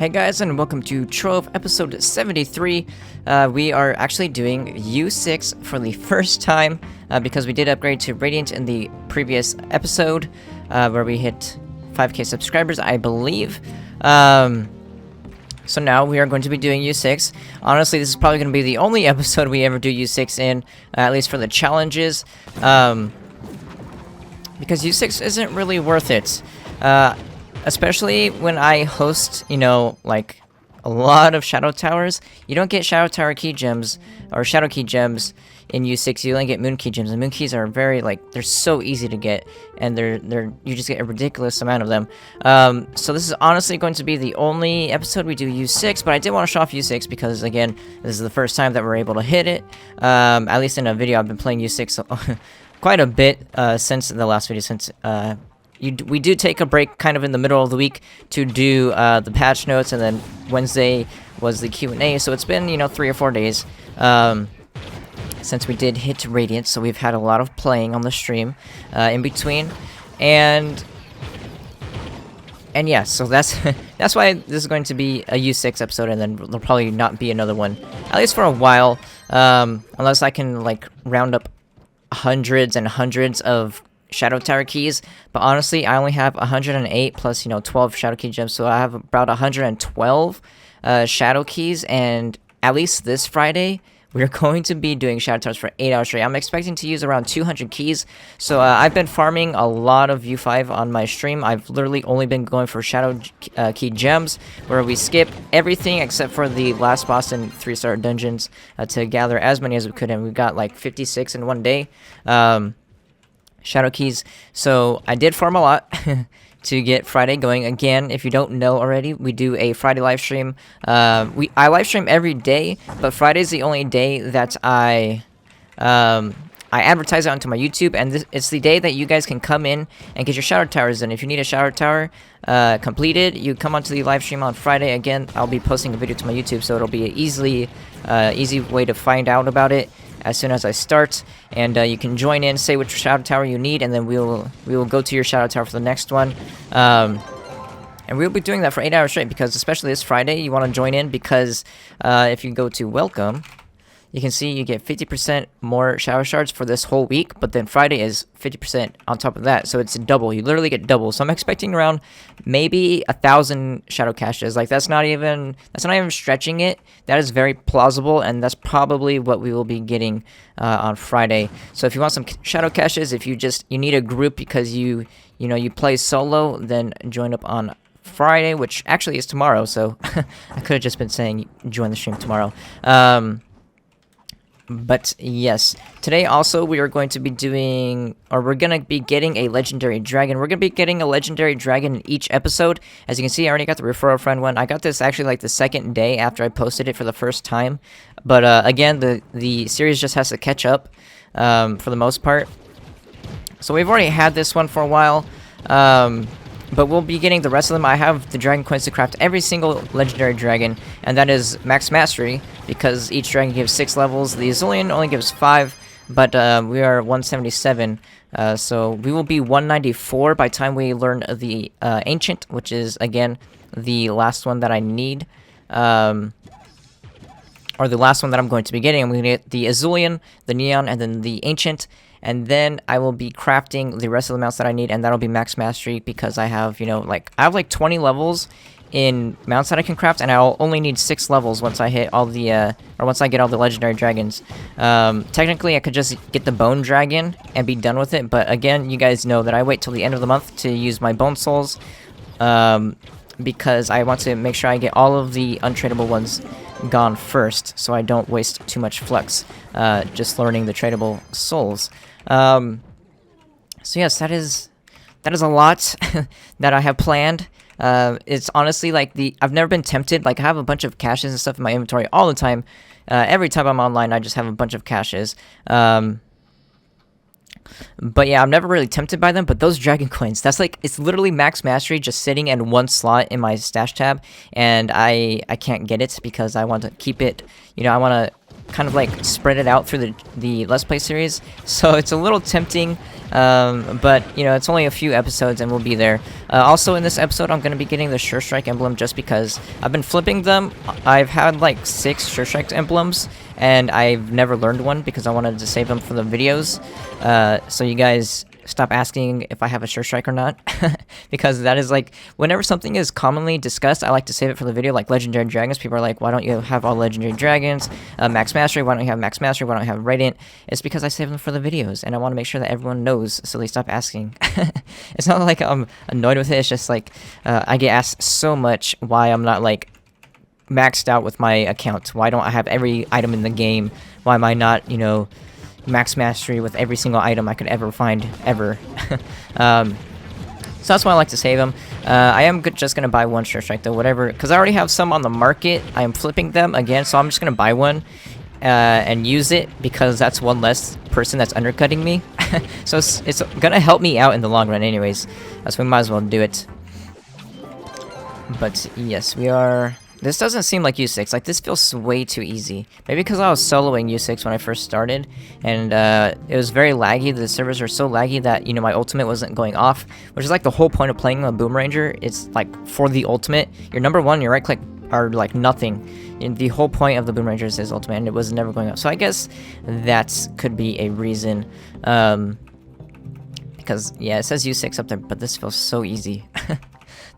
Hey guys, and welcome to Trove episode 73. We are actually doing U6 for the first time because we did upgrade to Radiant in the previous episode where we hit 5k subscribers, I believe. So now we are going to be doing U6. Honestly, this is probably going to be the only episode we ever do U6 in, at least for the challenges, because U6 isn't really worth it. Especially when I host, like a lot of shadow towers. You don't get shadow tower key gems or shadow key gems in U6. You only get moon key gems, and moon keys are very they're so easy to get, and you just get a ridiculous amount of them. So this is honestly going to be the only episode we do U6, but I did want to show off U6 because again, this is the first time that we're able to hit it. At least in a video, I've been playing U6 quite a bit since the last video, since we do take a break kind of in the middle of the week to do the patch notes, and then Wednesday was the Q&A, so it's been, 3 or 4 days since we did hit Radiant, so we've had a lot of playing on the stream in between, and yeah, so that's that's why this is going to be a U6 episode, and then there'll probably not be another one, at least for a while, unless I can, round up hundreds and hundreds of shadow tower keys. But honestly, I only have 108 plus 12 shadow key gems, so I have about 112 shadow keys, and at least this Friday we're going to be doing shadow towers for 8 hours straight. I'm expecting to use around 200 keys, so I've been farming a lot of U5 on my stream. I've literally only been going for shadow key gems, where we skip everything except for the last boss in 3-star dungeons to gather as many as we could, and we got 56 in one day. Shadow keys, so I did farm a lot to get Friday going. Again, if you don't know already, we do a Friday live stream. I live stream every day, but Friday's the only day that I advertise it onto my YouTube, and it's the day that you guys can come in and get your shadow towers in. If you need a shadow tower completed, you come onto the live stream on Friday. Again, I'll be posting a video to my YouTube, so it'll be an easy way to find out about it as soon as I start, and you can join in, say which shadow tower you need, and then we will go to your shadow tower for the next one. And we'll be doing that for 8 hours straight, because especially this Friday, you want to join in, because if you go to welcome, you can see you get 50% more shadow shards for this whole week, but then Friday is 50% on top of that, so it's double. You literally get double. So I'm expecting around maybe 1,000 shadow caches. That's not even stretching it. That is very plausible, and that's probably what we will be getting on Friday. So if you want some shadow caches, if you need a group because you play solo, then join up on Friday, which actually is tomorrow. So I could have just been saying join the stream tomorrow. But yes, today also we are going to be doing, or we're going to be getting a legendary dragon. We're going to be getting a legendary dragon in each episode. As you can see, I already got the referral friend one. I got this actually the second day after I posted it for the first time. But again, the series just has to catch up for the most part. So we've already had this one for a while. But we'll be getting the rest of them. I have the dragon coins to craft every single legendary dragon, and that is max mastery, because each dragon gives 6 levels. The Azulian only gives 5, but we are 177, so we will be 194 by the time we learn the ancient, which is again the last one that I need, or the last one that I'm going to be getting. I'm going to get the Azulian, the Neon, and then the ancient. And then I will be crafting the rest of the mounts that I need, and that'll be max mastery, because I have, I have 20 levels in mounts that I can craft, and I'll only need 6 levels once I hit all the, or once I get all the legendary dragons. Technically, I could just get the bone dragon and be done with it, but again, you guys know that I wait till the end of the month to use my bone souls, because I want to make sure I get all of the untradeable ones gone first, so I don't waste too much flux just learning the tradable souls. So yes, that is a lot that I have planned. It's honestly I've never been tempted. I have a bunch of caches and stuff in my inventory all the time. Every time I'm online, I just have a bunch of caches. But yeah, I'm never really tempted by them, but those dragon coins, that's it's literally max mastery just sitting in one slot in my stash tab, and I can't get it because I want to keep it, I want to kind of like spread it out through the Let's Play series. So it's a little tempting, but you know, it's only a few episodes and we'll be there. Also in this episode, I'm going to be getting the Surestrike emblem just because I've been flipping them. I've had like 6 Surestrike emblems, and I've never learned one because I wanted to save them for the videos. So you guys stop asking if I have a Surestrike or not, because that is like, whenever something is commonly discussed, I like to save it for the video. Like legendary dragons, people are like, why don't you have all legendary dragons? Max mastery, why don't you have max mastery? Why don't you have radiant? It's because I save them for the videos, and I want to make sure that everyone knows, so they stop asking. It's not like I'm annoyed with it, it's just like I get asked so much why I'm not like maxed out with my account. Why don't I have every item in the game? Why am I not, you know, max mastery with every single item I could ever find, ever? So that's why I like to save them. I am just going to buy one Surestrike though, whatever, because I already have some on the market. I am flipping them again, so I'm just going to buy one and use it, because that's one less person that's undercutting me. So it's going to help me out in the long run anyways, so we might as well do it. But yes, we are... This doesn't seem like U6, like this feels way too easy. Maybe because I was soloing U6 when I first started, and it was very laggy. The servers were so laggy that, you know, my ultimate wasn't going off, which is like the whole point of playing a Boom Ranger. It's like, for the ultimate, your number 1, your right click are like nothing. And the whole point of the Boom Ranger is his ultimate, and it was never going up. So I guess that could be a reason. Because, yeah, it says U6 up there, but this feels so easy.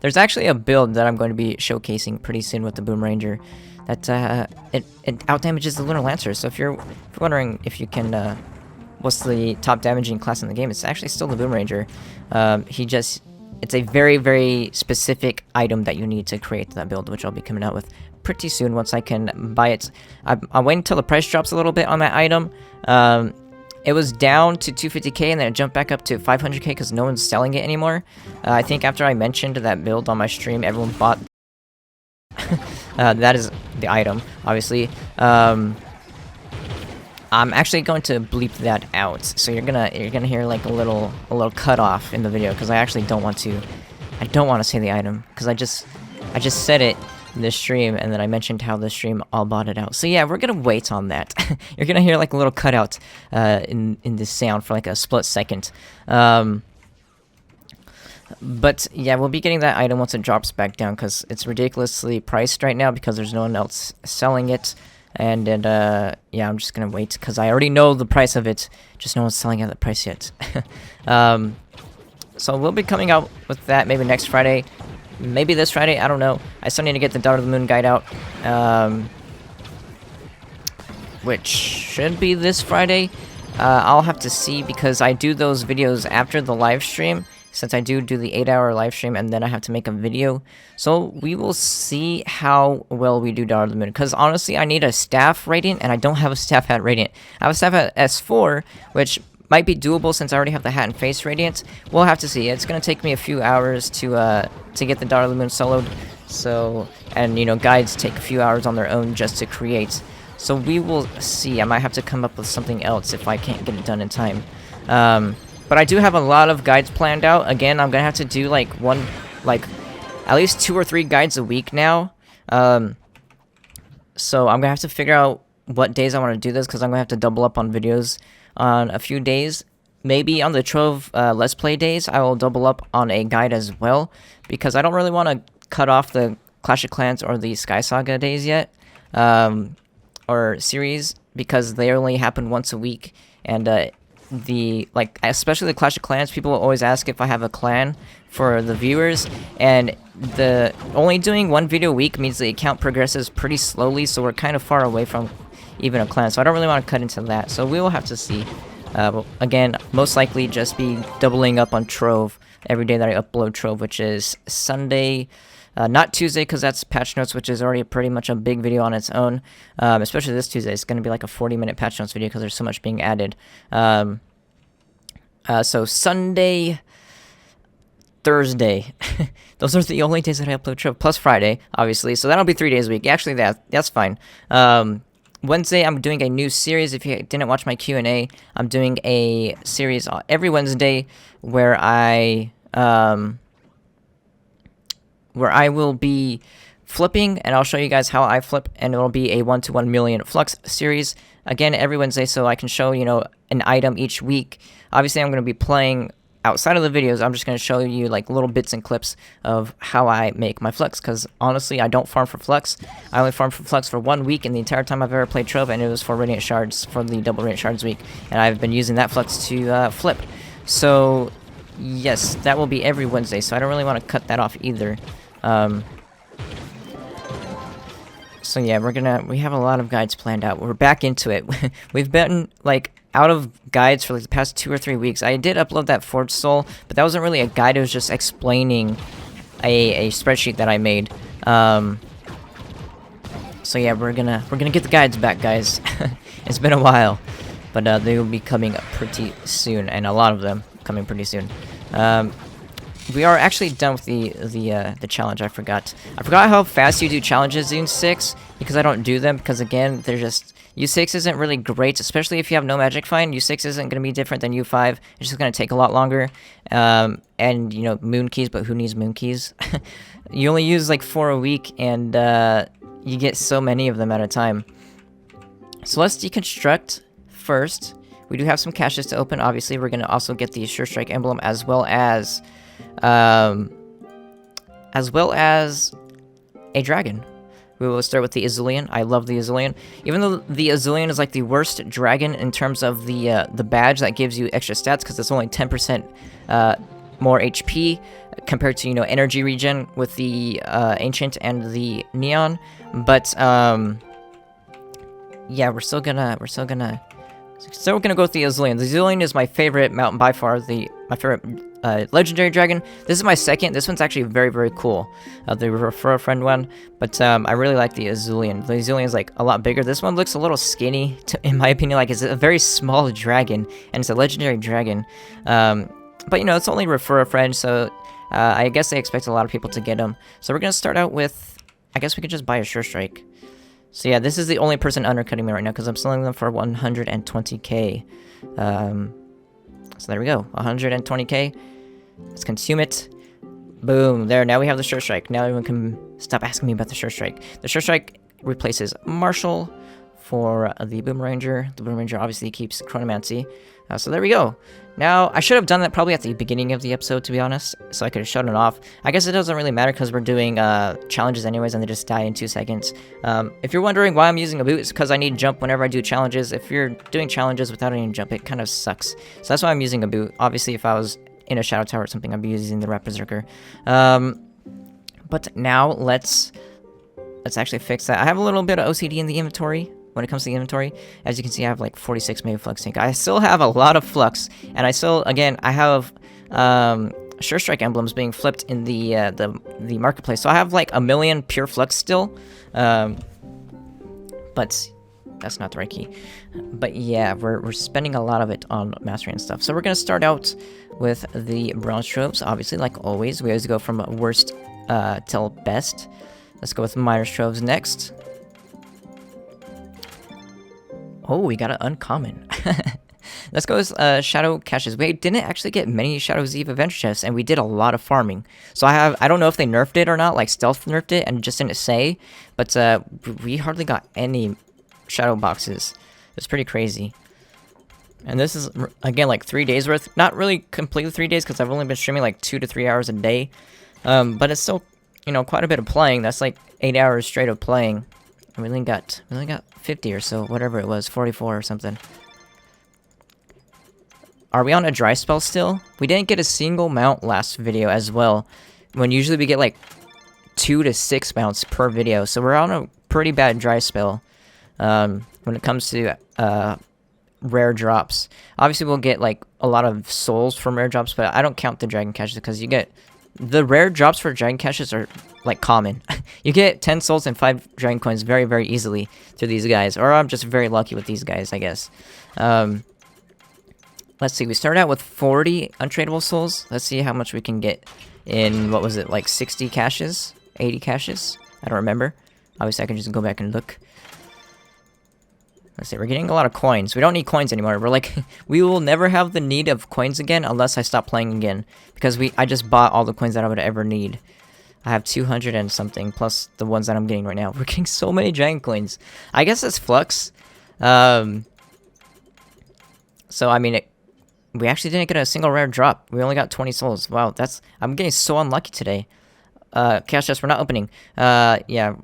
There's actually a build that I'm going to be showcasing pretty soon with the Boom Ranger that it outdamages the Lunar Lancer. So if you're wondering if you can what's the top damaging class in the game, it's actually still the Boom Ranger. It's a very, very specific item that you need to create that build, which I'll be coming out with pretty soon once I can buy it. I'm waiting until the price drops a little bit on that item. It was down to 250k, and then it jumped back up to 500k because no one's selling it anymore. I think after I mentioned that build on my stream, everyone bought. That is the item, obviously. I'm actually going to bleep that out, so you're gonna hear like a little cut off in the video, because I actually don't want to. I don't want to say the item because I just said it in this stream, and then I mentioned how the stream all bought it out. So yeah, we're gonna wait on that. You're gonna hear like a little cutout in this sound for like a split second. But yeah, we'll be getting that item once it drops back down, because it's ridiculously priced right now because there's no one else selling it. And yeah, I'm just gonna wait because I already know the price of it, just no one's selling at the price yet. So we'll be coming out with that maybe next Friday. Maybe this Friday, I don't know. I still need to get the Daughter of the Moon guide out, which should be this Friday. I'll have to see, because I do those videos after the live stream, since I do the 8-hour live stream, and then I have to make a video. So we will see how well we do Daughter of the Moon, because honestly, I need a staff radiant, and I don't have a staff at radiant. I have a staff at S4, which might be doable since I already have the hat and face radiant. We'll have to see. It's gonna take me a few hours to get the Daughter of the Moon soloed. So, and you know, guides take a few hours on their own just to create. So we will see. I might have to come up with something else if I can't get it done in time. But I do have a lot of guides planned out. Again, I'm gonna have to do like at least 2 or 3 guides a week now. So I'm gonna have to figure out what days I want to do this, because I'm gonna have to double up on videos on a few days. Maybe on the Trove Let's Play days, I will double up on a guide as well, because I don't really want to cut off the Clash of Clans or the Sky Saga days yet, or series, because they only happen once a week, and especially the Clash of Clans, people will always ask if I have a clan for the viewers, and the only doing one video a week means the account progresses pretty slowly, so we're kind of far away from even a clan, so I don't really want to cut into that. So we will have to see. But again, most likely just be doubling up on Trove every day that I upload Trove, which is Sunday, not Tuesday, because that's patch notes, which is already pretty much a big video on its own. Especially this Tuesday, it's going to be like a 40-minute patch notes video because there's so much being added. So Sunday, Thursday, those are the only days that I upload Trove, plus Friday, obviously. So that'll be 3 days a week. Actually, that's fine. Wednesday, I'm doing a new series. If you didn't watch my Q&A, I'm doing a series every Wednesday where I will be flipping, and I'll show you guys how I flip, and it'll be a 1-to-1 million flux series. Again, every Wednesday, so I can show, you know, an item each week. Obviously, I'm going to be playing outside of the videos. I'm just going to show you like little bits and clips of how I make my flux, because honestly, I don't farm for flux. I only farm for flux for 1 week in the entire time I've ever played Trove, and it was for Radiant Shards, for the double Radiant Shards week, and I've been using that flux to flip. So, yes, that will be every Wednesday, so I don't really want to cut that off either. So yeah, we have a lot of guides planned out. We're back into it. We've been, like, out of guides for like the past 2 or 3 weeks. I did upload that Forge Soul, but that wasn't really a guide. It was just explaining a spreadsheet that I made. So yeah, we're gonna get the guides back, guys. It's been a while, but they will be coming pretty soon, and a lot of them coming pretty soon. We are actually done with the challenge. I forgot how fast you do challenges in 6, because I don't do them, because again, they're just, U6 isn't really great, especially if you have no magic find. U6 isn't going to be different than U5. It's just going to take a lot longer. And, you know, moon keys, but who needs moon keys? You only use like 4 a week, and you get so many of them at a time. So let's deconstruct first. We do have some caches to open. Obviously, we're going to also get the Surestrike emblem, as well as a dragon. We will start with the Azulian. I love the Azulian. Even though the Azulian is like the worst dragon in terms of the badge that gives you extra stats, because it's only 10% more HP compared to, you know, energy regen with the ancient and the neon. But yeah, we're still gonna go with the Azulian. The Azulian is my favorite mountain by far. My favorite legendary dragon. This is my second. This one's actually very, very cool. The refer a friend one, but I really like the Azulian. The Azulian is like a lot bigger. This one looks a little skinny, in my opinion. Like, it's a very small dragon, and it's a legendary dragon. But you know, it's only refer a friend, so I guess they expect a lot of people to get them. So we're gonna start out with, I guess we could just buy a Surestrike. So yeah, this is the only person undercutting me right now, because I'm selling them for 120k. So there we go, 120k. Let's consume it. Boom, there, now we have the Surestrike. Now everyone can stop asking me about the Surestrike. The Surestrike replaces Marshall for the Boomeranger. The Boomeranger obviously keeps Chronomancy. So there we go. Now, I should have done that probably at the beginning of the episode, to be honest, so I could have shown it off. I guess it doesn't really matter, because we're doing challenges anyways, and they just die in 2 seconds. If you're wondering why I'm using a boot, it's because I need jump whenever I do challenges. If you're doing challenges without any jump, it kind of sucks. So that's why I'm using a boot. Obviously, if I was in a Shadow Tower or something, I'd be using the Rat Berserker. But now, let's actually fix that. I have a little bit of OCD in the inventory. When it comes to the inventory, as you can see, I have like 46 maybe flux tank. I still have a lot of flux, and I still, again, I have Surestrike emblems being flipped in the marketplace. So I have like 1 million pure flux still, but that's not the right key. But yeah, we're spending a lot of it on mastery and stuff. So we're gonna start out with the bronze tropes. Obviously, like always, we always go from worst till best. Let's go with Miner's Troves next. Oh, we got an uncommon. Let's go with Shadow Caches. We didn't actually get many Shadow's Eve Adventure Chests, and we did a lot of farming. So I don't know if they nerfed it or not, like Stealth nerfed it and just didn't say, but we hardly got any Shadow boxes. It's pretty crazy. And this is, again, like 3 days worth. Not really completely 3 days, because I've only been streaming like 2 to 3 hours a day. But it's still, you know, quite a bit of playing. That's like 8 hours straight of playing. We only got 50 or so, whatever it was, 44 or something. Are we on a dry spell still? We didn't get a single mount last video as well, when usually we get like 2 to 6 mounts per video, so we're on a pretty bad dry spell when it comes to rare drops. Obviously we'll get like a lot of souls from rare drops, but I don't count the dragon caches, because you get the rare drops for dragon caches are like common. You get 10 souls and 5 dragon coins very, very easily through these guys. Or I'm just very lucky with these guys, I guess. Let's see, we started out with 40 untradeable souls. Let's see how much we can get in, what was it, like 60 caches? 80 caches? I don't remember. Obviously, I can just go back and look. Let's see, we're getting a lot of coins. We don't need coins anymore. We're like, we will never have the need of coins again unless I stop playing again. Because I just bought all the coins that I would ever need. I have 200 and something, plus the ones that I'm getting right now. We're getting so many dragon coins. I guess that's flux. So, I mean, we actually didn't get a single rare drop. We only got 20 souls. Wow, I'm getting so unlucky today. Chaos chest, we're not opening. Yeah,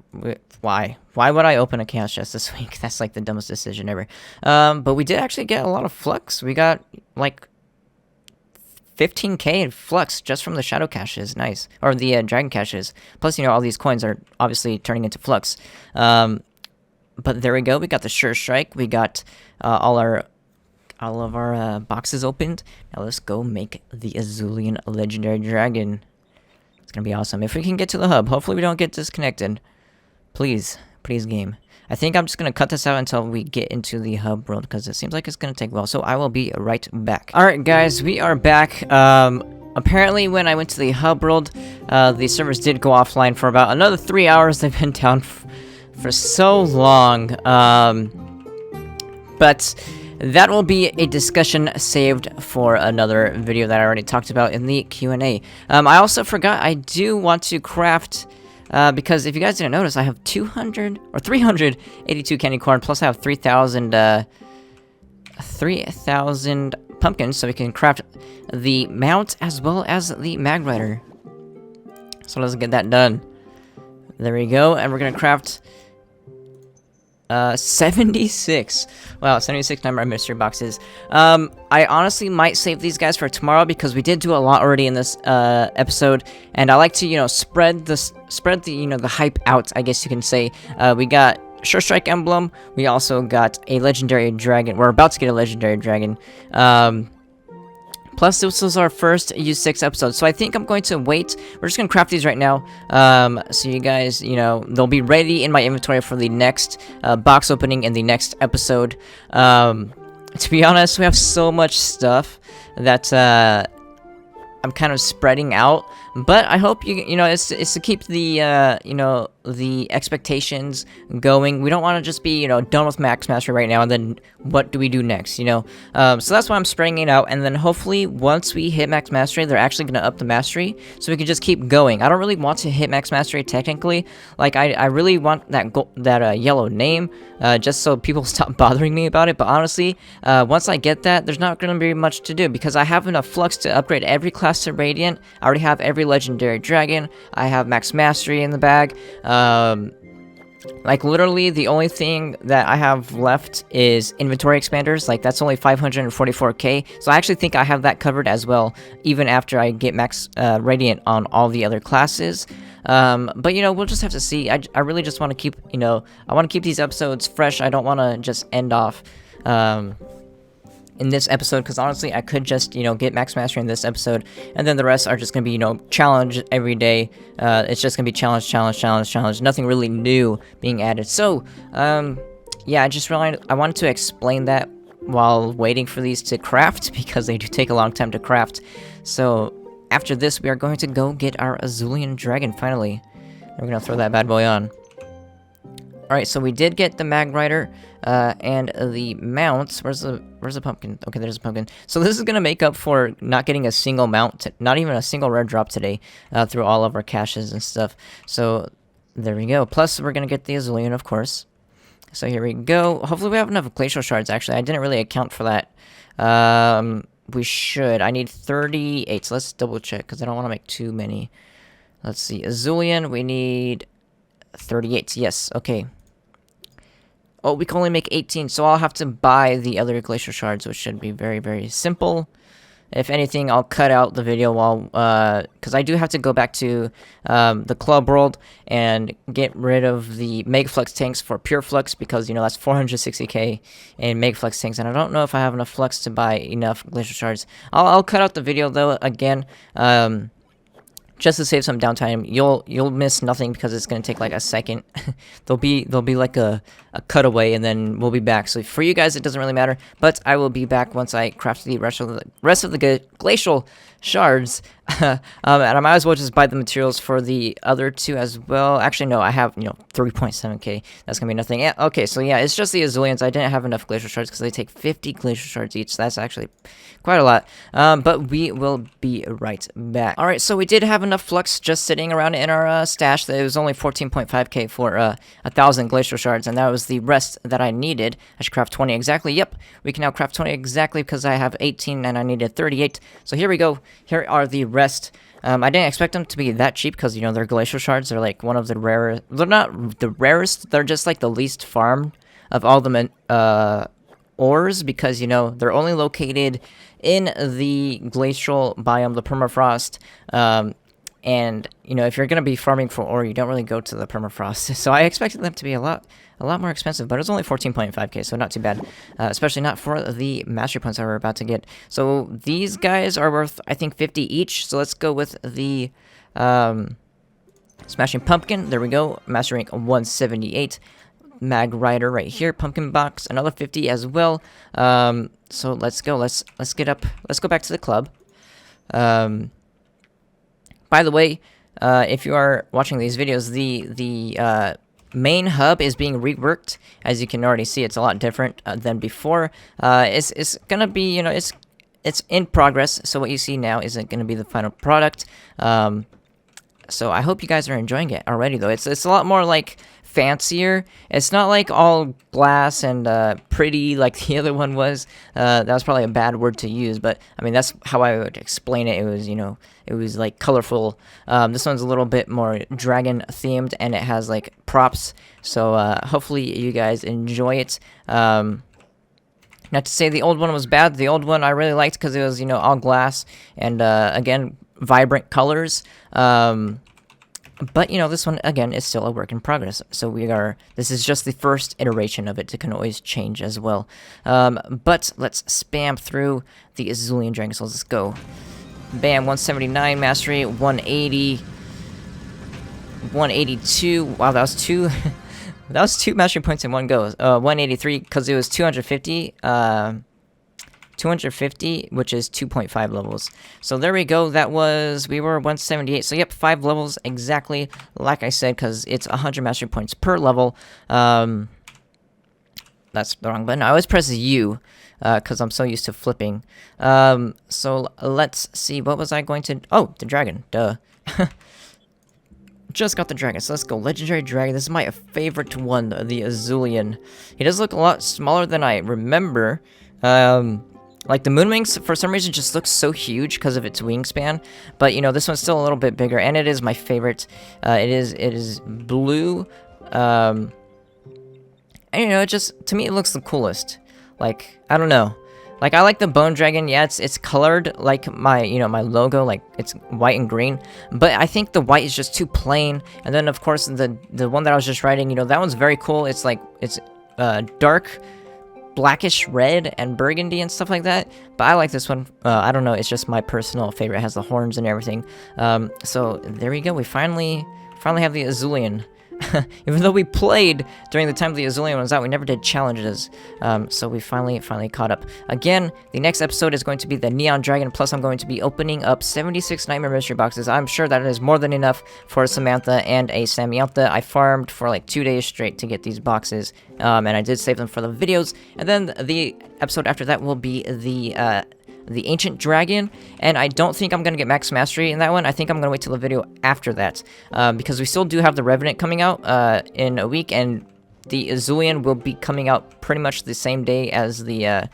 why? Why would I open a chaos chest this week? That's like the dumbest decision ever. But we did actually get a lot of flux. We got, like, 15k in flux just from the shadow caches. Nice. Or the dragon caches. Plus, you know, all these coins are obviously turning into flux. But there we go. We got the Surestrike. We got all of our boxes opened. Now let's go make the Azulian legendary dragon. It's gonna be awesome. If we can get to the hub, hopefully we don't get disconnected. Please, please, game. I think I'm just gonna cut this out until we get into the hub world, because it seems like it's gonna take a while. So I will be right back. Alright guys, we are back. Apparently when I went to the hub world, the servers did go offline for about another 3 hours. They've been down for so long. But that will be a discussion saved for another video that I already talked about in the Q&A. I also forgot I do want to craft... because if you guys didn't notice, I have 382 candy corn, plus I have 3,000 pumpkins, so we can craft the mount as well as the mag rider. So let's get that done. There we go, and we're gonna craft 76. Wow, 76 number of mystery boxes. I honestly might save these guys for tomorrow because we did do a lot already in this episode, and I like to, you know, spread the you know, the hype out, I guess you can say. We got Surestrike emblem. We also got a legendary dragon. We're about to get a legendary dragon. Plus, this was our first U6 episode, so I think I'm going to wait. We're just going to craft these right now, so you guys, you know, they'll be ready in my inventory for the next box opening in the next episode. To be honest, we have so much stuff that I'm kind of spreading out, but I hope you know, it's to keep the you know, the expectations going. We don't want to just be, you know, done with max mastery right now and then what do we do next, you know? So that's why I'm spreading it out, and then hopefully once we hit max mastery, they're actually going to up the mastery so we can just keep going. I don't really want to hit max mastery technically. Like, I really want that yellow name, just so people stop bothering me about it. But honestly, once I get that, there's not going to be much to do because I have enough flux to upgrade every class to Radiant. I already have every legendary dragon. I have max mastery in the bag. Like, literally, the only thing that I have left is inventory expanders. Like, that's only 544k. So I actually think I have that covered as well, even after I get max Radiant on all the other classes. But, you know, we'll just have to see. I really just want to keep, you know, I want to keep these episodes fresh. I don't want to just end off in this episode, because honestly, I could just, you know, get max mastery in this episode, and then the rest are just gonna be, you know, challenge every day. It's just gonna be challenge, challenge, challenge, challenge. Nothing really new being added. So, yeah, I just realized I wanted to explain that while waiting for these to craft, because they do take a long time to craft. So, after this, we are going to go get our Azulian dragon, finally. And we're gonna throw that bad boy on. Alright, so we did get the mag rider, and the mount. Where's the pumpkin? Okay, there's a pumpkin. So this is gonna make up for not getting a single mount, not even a single rare drop today, through all of our caches and stuff. So, there we go. Plus, we're gonna get the Azulian, of course. So here we go. Hopefully we have enough glacial shards, actually. I didn't really account for that. We should. I need 38, so let's double check, because I don't want to make too many. Let's see. Azulian, we need 38. Yes, okay. Oh, we can only make 18, so I'll have to buy the other glacial shards, which should be very, very simple. If anything, I'll cut out the video while, because I do have to go back to the club world and get rid of the Mega Flux tanks for pure flux, because, you know, that's 460k in Mega Flux tanks, and I don't know if I have enough flux to buy enough glacial shards. I'll cut out the video, though, again, just to save some downtime. You'll miss nothing because it's gonna take like a second. there'll be like a cutaway, and then we'll be back. So for you guys, it doesn't really matter. But I will be back once I craft the rest of the glacial shards. And I might as well just buy the materials for the other two as well. Actually, no, I have, 3.7k. That's gonna be nothing. Yeah, okay, so yeah, it's just the Azulians. I didn't have enough glacial shards because they take 50 glacial shards each. So that's actually quite a lot. But we will be right back. All right, so we did have enough flux just sitting around in our stash. It was only 14.5k for 1,000 glacial shards, and that was the rest that I needed. I should craft 20 exactly. Yep, we can now craft 20 exactly because I have 18 and I needed 38. So here we go. Here are the rest. I didn't expect them to be that cheap because, they're glacial shards. They're like one of the rarest. They're not the rarest. They're just like the least farmed of all the ores because, they're only located in the glacial biome, the permafrost. And, if you're going to be farming for ore, you don't really go to the permafrost. So I expected them to be a lot more expensive, but it was only 14.5k, so not too bad. Especially not for the mastery points that we're about to get. So these guys are worth, I think, 50 each. So let's go with the Smashing Pumpkin. There we go. Master rank 178. Mag Rider right here. Pumpkin Box, another 50 as well. So let's go. Let's get up. Let's go back to the club. By the way, if you are watching these videos, the main hub is being reworked. As you can already see, it's a lot different than before. It's gonna be, it's in progress. So what you see now isn't gonna be the final product. So I hope you guys are enjoying it already, though. It's a lot more like fancier. It's not like all glass and pretty like the other one was. That was probably a bad word to use, but I mean that's how I would explain it. It was, it was like colorful. This one's a little bit more dragon themed, and it has like props. So hopefully you guys enjoy it. Not to say the old one was bad. The old one I really liked because it was, all glass and again vibrant colors. But, this one, again, is still a work in progress. So this is just the first iteration of it. It can always change as well. But let's spam through the Azulian Dragon Souls. Let's go. Bam, 179 mastery, 180, 182. Wow, that was two. That was 2 mastery points in one go. 183, because it was 250. 250, which is 2.5 levels. So there we go. We were 178. So yep, 5 levels exactly like I said, because it's 100 mastery points per level. That's the wrong button. I always press U because I'm so used to flipping. So let's see. What was I going to... Oh, the dragon. Duh. Just got the dragon. So let's go. Legendary dragon. This is my favorite one, the Azulian. He does look a lot smaller than I remember. Like the Moonwings, for some reason, just looks so huge because of its wingspan. But, this one's still a little bit bigger, and it is my favorite. It is blue. And, it just, to me, it looks the coolest. Like, I don't know. Like, I like the Bone Dragon. Yeah, it's colored like my, my logo. Like, it's white and green. But I think the white is just too plain. And then, of course, the one that I was just writing, that one's very cool. It's like, it's dark blackish red and burgundy and stuff like that, but I like this one. I don't know, it's just my personal favorite. It has the horns and everything. So there we go. We finally have the Azulian. Even though we played during the time the Azulian was out, we never did challenges. So we finally caught up. Again, the next episode is going to be the Neon Dragon, plus I'm going to be opening up 76 Nightmare Mystery Boxes. I'm sure that is more than enough for Samantha and a Samantha. I farmed for like 2 days straight to get these boxes, and I did save them for the videos. And then the episode after that will be the Ancient Dragon, and I don't think I'm going to get Max Mastery in that one. I think I'm going to wait till the video after that, because we still do have the Revenant coming out in a week, and the Azulian will be coming out pretty much the same day as the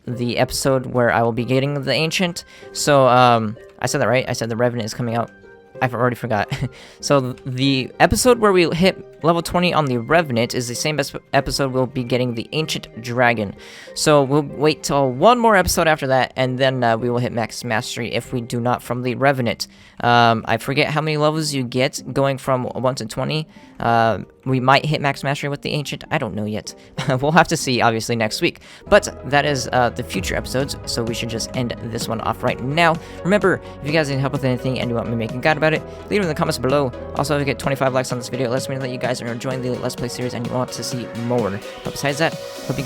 episode where I will be getting the Ancient. So, I said that right? I said the Revenant is coming out. I already forgot. So the episode where we hit level 20 on the Revenant is the same episode we'll be getting the Ancient Dragon. So we'll wait till one more episode after that, and then we will hit Max Mastery if we do not from the Revenant. I forget how many levels you get going from 1 to 20. We might hit Max Mastery with the Ancient. I don't know yet. We'll have to see, obviously, next week. But that is the future episodes, so we should just end this one off right now. Remember, if you guys need help with anything and you want me to make a guide about it, leave it in the comments below. Also, if you get 25 likes on this video, it lets me know that you guys are enjoying the Let's Play series and you want to see more. But besides that, hope you